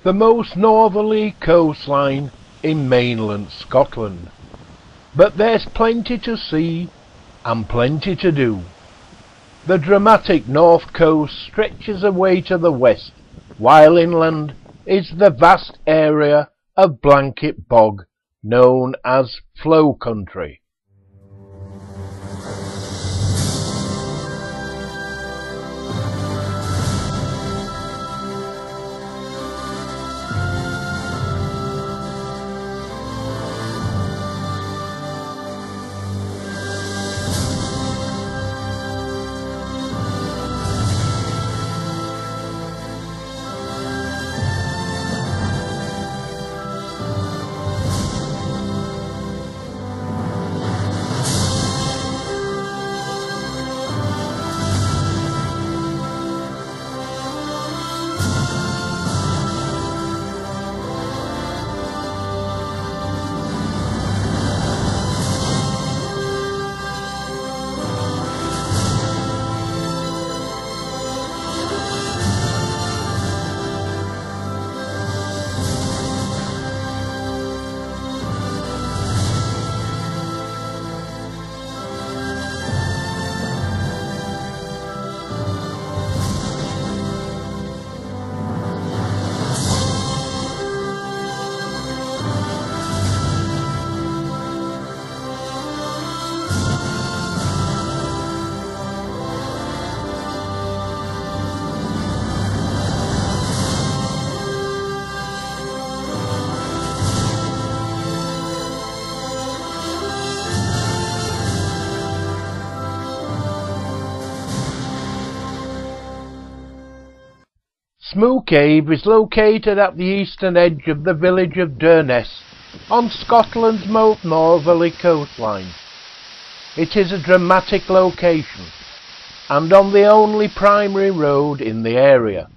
the most northerly coastline in mainland Scotland. But there's plenty to see and plenty to do. The dramatic north coast stretches away to the west, while inland is the vast area of blanket bog known as flow country. Smoo Cave is located at the eastern edge of the village of Durness on Scotland's most northerly coastline. It is a dramatic location and on the only primary road in the area,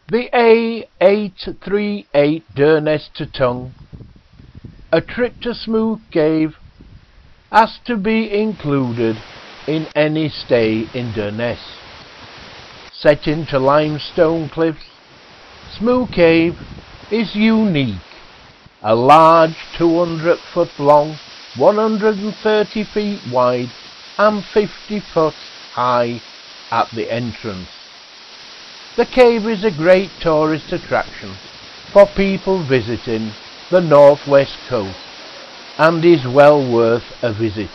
the A838 Durness to Tongue. A trip to Smoo Cave has to be included in any stay in Durness. Set into limestone cliffs, Smoo Cave is unique. A large 200-foot long, 130 feet wide and 50 foot high at the entrance. The cave is a great tourist attraction for people visiting the northwest coast and is well worth a visit.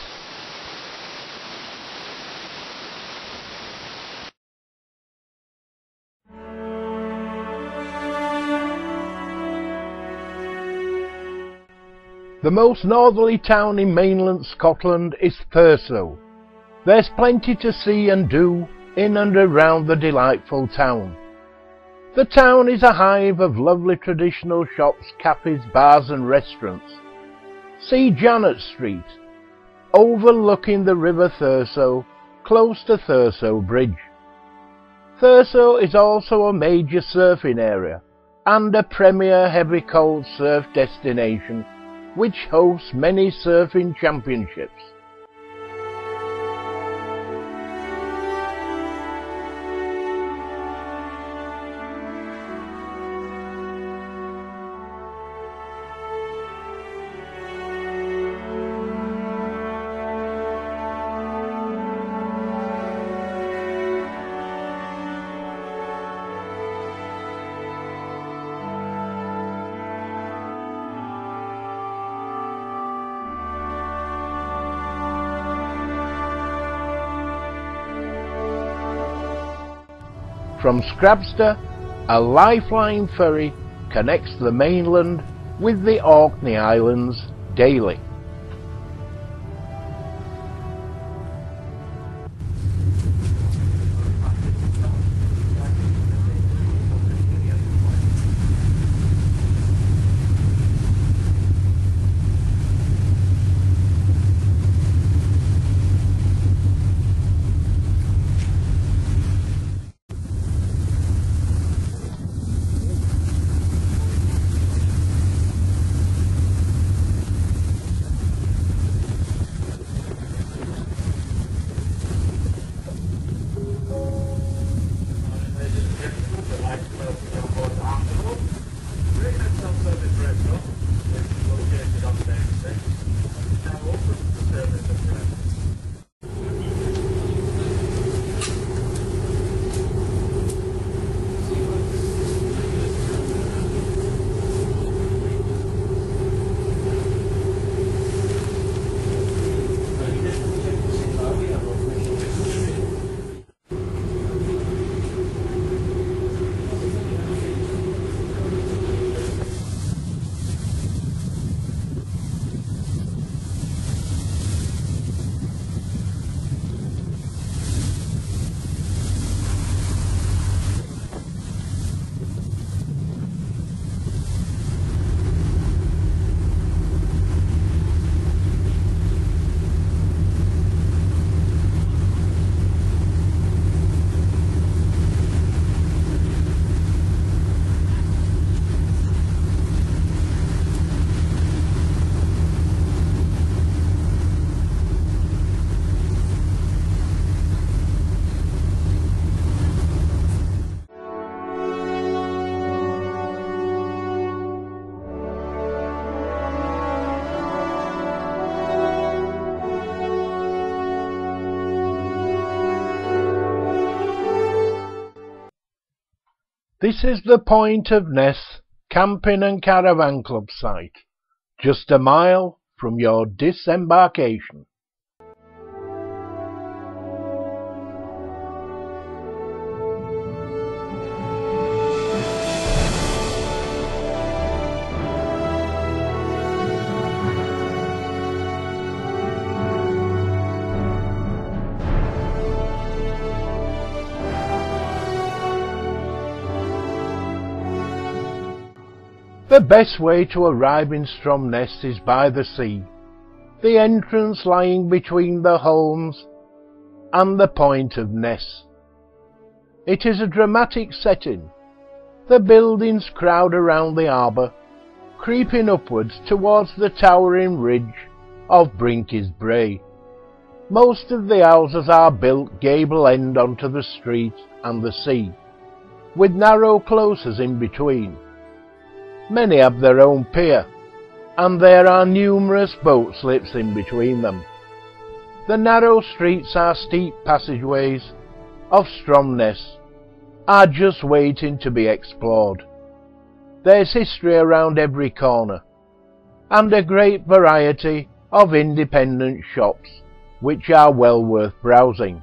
The most northerly town in mainland Scotland is Thurso. There's plenty to see and do in and around the delightful town. The town is a hive of lovely traditional shops, cafes, bars and restaurants. See Janet Street, overlooking the River Thurso, close to Thurso Bridge. Thurso is also a major surfing area and a premier heavy cold surf destination which hosts many surfing championships. From Scrabster, a lifeline ferry connects the mainland with the Orkney Islands daily. This is the Point of Ness Camping and Caravan Club site, just a mile from your disembarkation. The best way to arrive in Stromness is by the sea, the entrance lying between the Holmes and the Point of Ness. It is a dramatic setting. The buildings crowd around the harbour, creeping upwards towards the towering ridge of Brinkes Brae. Most of the houses are built gable end onto the street and the sea, with narrow closes in between. Many have their own pier, and there are numerous boat slips in between them. The narrow streets are steep passageways of Stromness, are just waiting to be explored. There's history around every corner, and a great variety of independent shops, which are well worth browsing.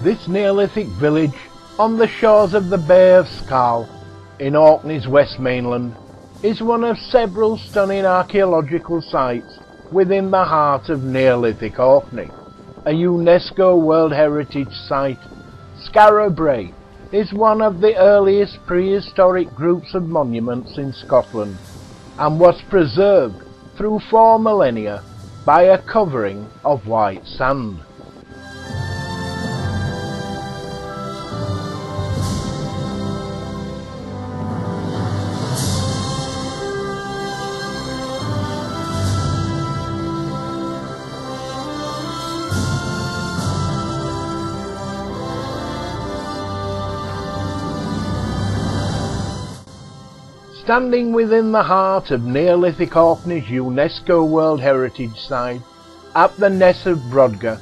This Neolithic village on the shores of the Bay of Skál in Orkney's West Mainland is one of several stunning archaeological sites within the heart of Neolithic Orkney, a UNESCO World Heritage Site. Skara Brae is one of the earliest prehistoric groups of monuments in Scotland and was preserved through 4 millennia by a covering of white sand. Standing within the heart of Neolithic Orkney's UNESCO World Heritage Site, at the Ness of Brodgar,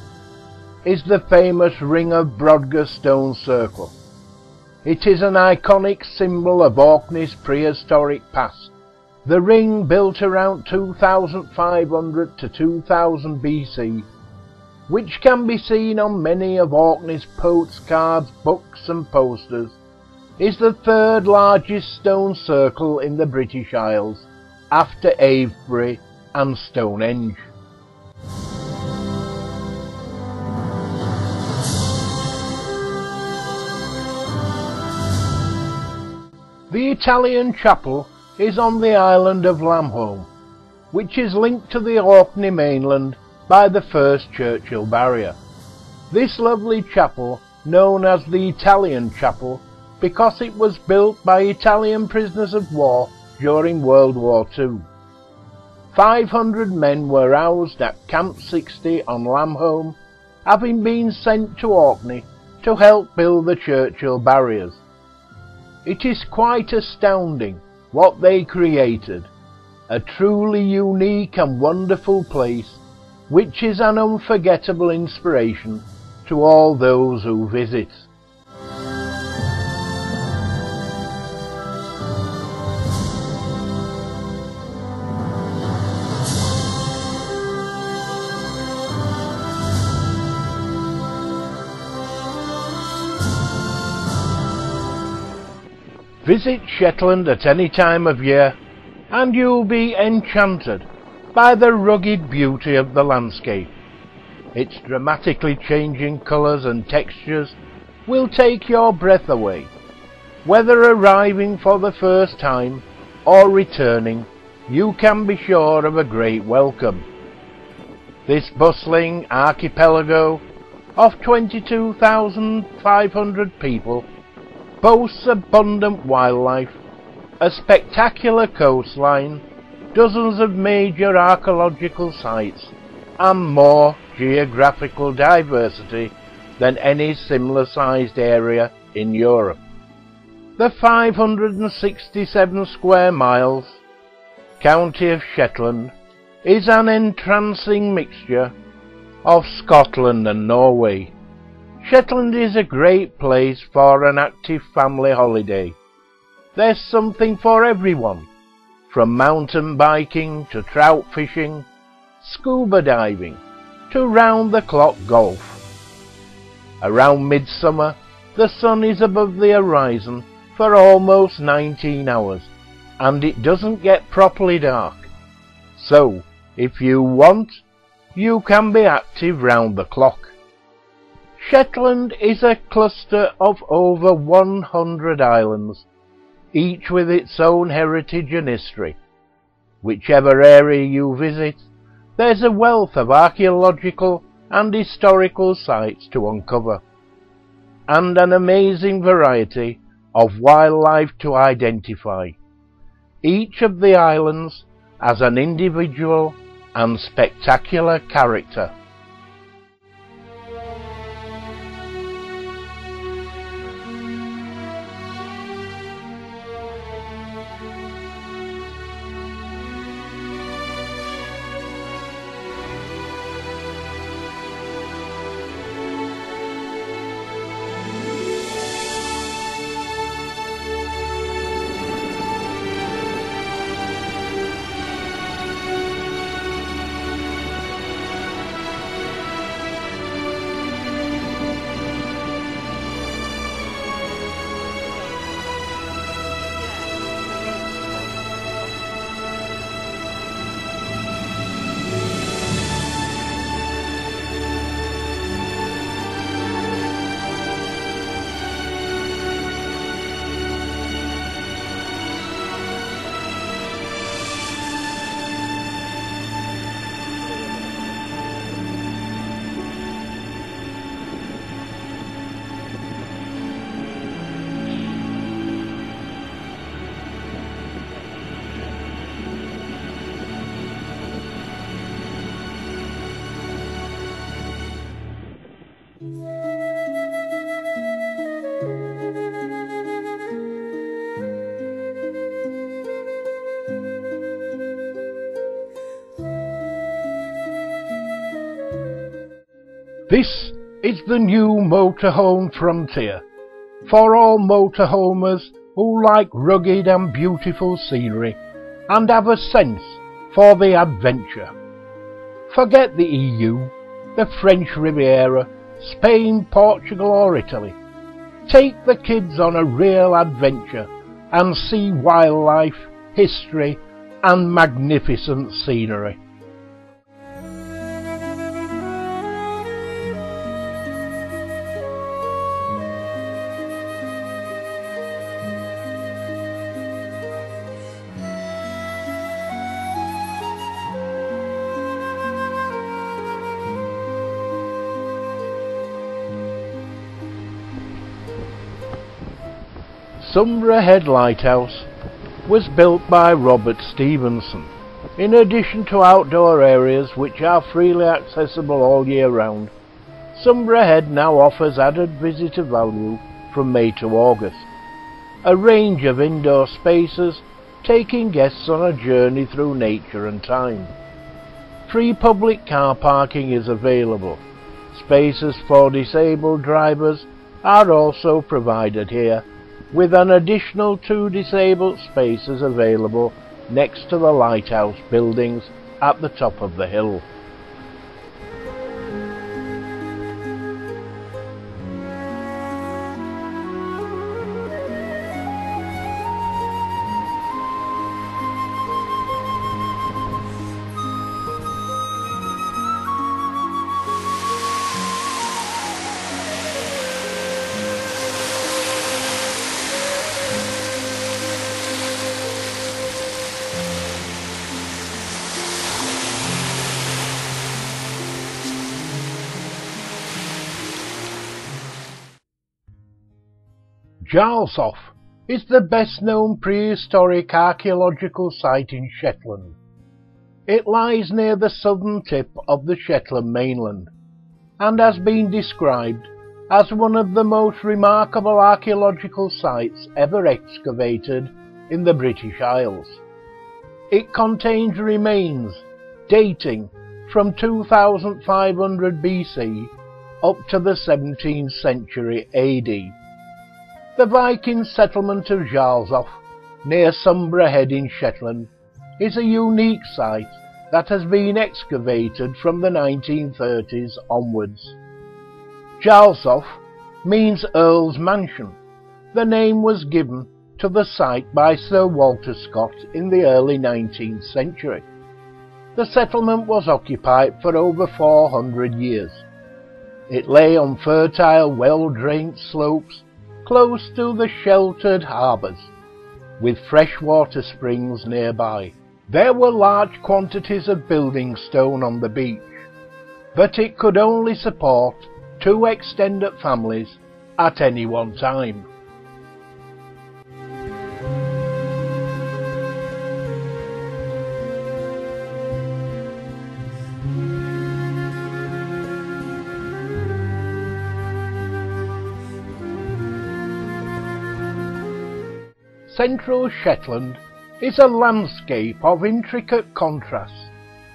is the famous Ring of Brodgar stone circle. It is an iconic symbol of Orkney's prehistoric past. The ring, built around 2500 to 2000 BC, which can be seen on many of Orkney's postcards, books and posters, is the 3rd largest stone circle in the British Isles, after Avebury and Stonehenge. The Italian chapel is on the island of Lamholm, which is linked to the Orkney mainland by the first Churchill barrier. This lovely chapel, known as the Italian Chapel, because it was built by Italian prisoners of war during World War II. 500 men were housed at Camp 60 on Lamholm, having been sent to Orkney to help build the Churchill barriers. It is quite astounding what they created, a truly unique and wonderful place, which is an unforgettable inspiration to all those who visit. Visit Shetland at any time of year and you'll be enchanted by the rugged beauty of the landscape. Its dramatically changing colours and textures will take your breath away. Whether arriving for the first time or returning, you can be sure of a great welcome. This bustling archipelago of 22,500 people boasts abundant wildlife, a spectacular coastline, dozens of major archaeological sites, and more geographical diversity than any similar-sized area in Europe. The 567 square miles county of Shetland is an entrancing mixture of Scotland and Norway. Shetland is a great place for an active family holiday. There's something for everyone, from mountain biking to trout fishing, scuba diving to round-the-clock golf. Around midsummer, the sun is above the horizon for almost 19 hours, and it doesn't get properly dark. So, if you want, you can be active round the clock. Shetland is a cluster of over 100 islands, each with its own heritage and history. Whichever area you visit, there's a wealth of archaeological and historical sites to uncover, and an amazing variety of wildlife to identify. Each of the islands has an individual and spectacular character. This is the new motorhome frontier for all motorhomers who like rugged and beautiful scenery and have a sense for the adventure. Forget the EU, the French Riviera, Spain, Portugal or Italy. Take the kids on a real adventure and see wildlife, history and magnificent scenery. Sombra Head Lighthouse was built by Robert Stevenson. In addition to outdoor areas which are freely accessible all year round, Sombra Head now offers added visitor value from May to August. A range of indoor spaces taking guests on a journey through nature and time. Free public car parking is available. Spaces for disabled drivers are also provided here, with an additional 2 disabled spaces available next to the lighthouse buildings at the top of the hill. Jarlshof is the best known prehistoric archaeological site in Shetland. It lies near the southern tip of the Shetland mainland and has been described as one of the most remarkable archaeological sites ever excavated in the British Isles. It contains remains dating from 2500 BC up to the 17th century AD. The Viking settlement of Jarlshof, near Sombra Head in Shetland, is a unique site that has been excavated from the 1930s onwards. Jarlshof means Earl's Mansion. The name was given to the site by Sir Walter Scott in the early 19th century. The settlement was occupied for over 400 years. It lay on fertile, well-drained slopes close to the sheltered harbours, with freshwater springs nearby. There were large quantities of building stone on the beach, but it could only support 2 extended families at any one time. Central Shetland is a landscape of intricate contrasts,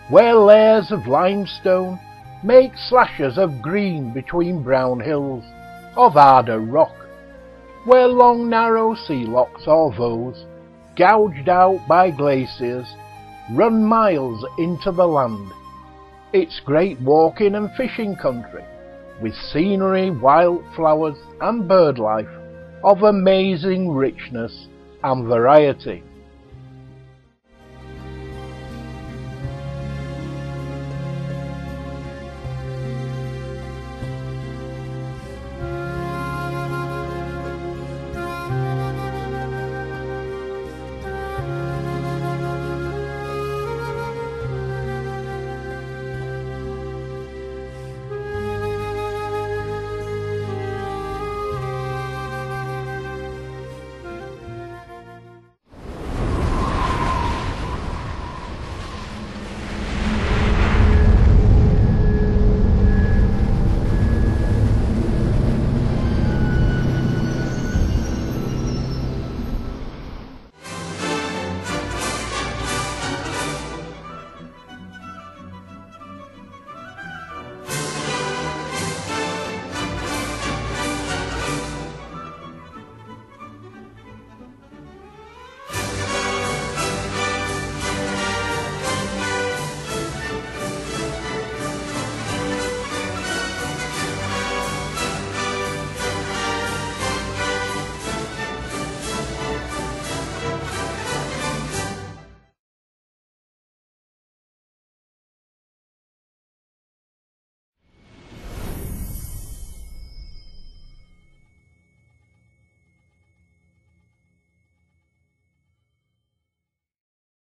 where layers of limestone make slashes of green between brown hills of harder rock, where long narrow sea locks or voes, gouged out by glaciers, run miles into the land. It's great walking and fishing country, with scenery, wildflowers and birdlife of amazing richness and variety.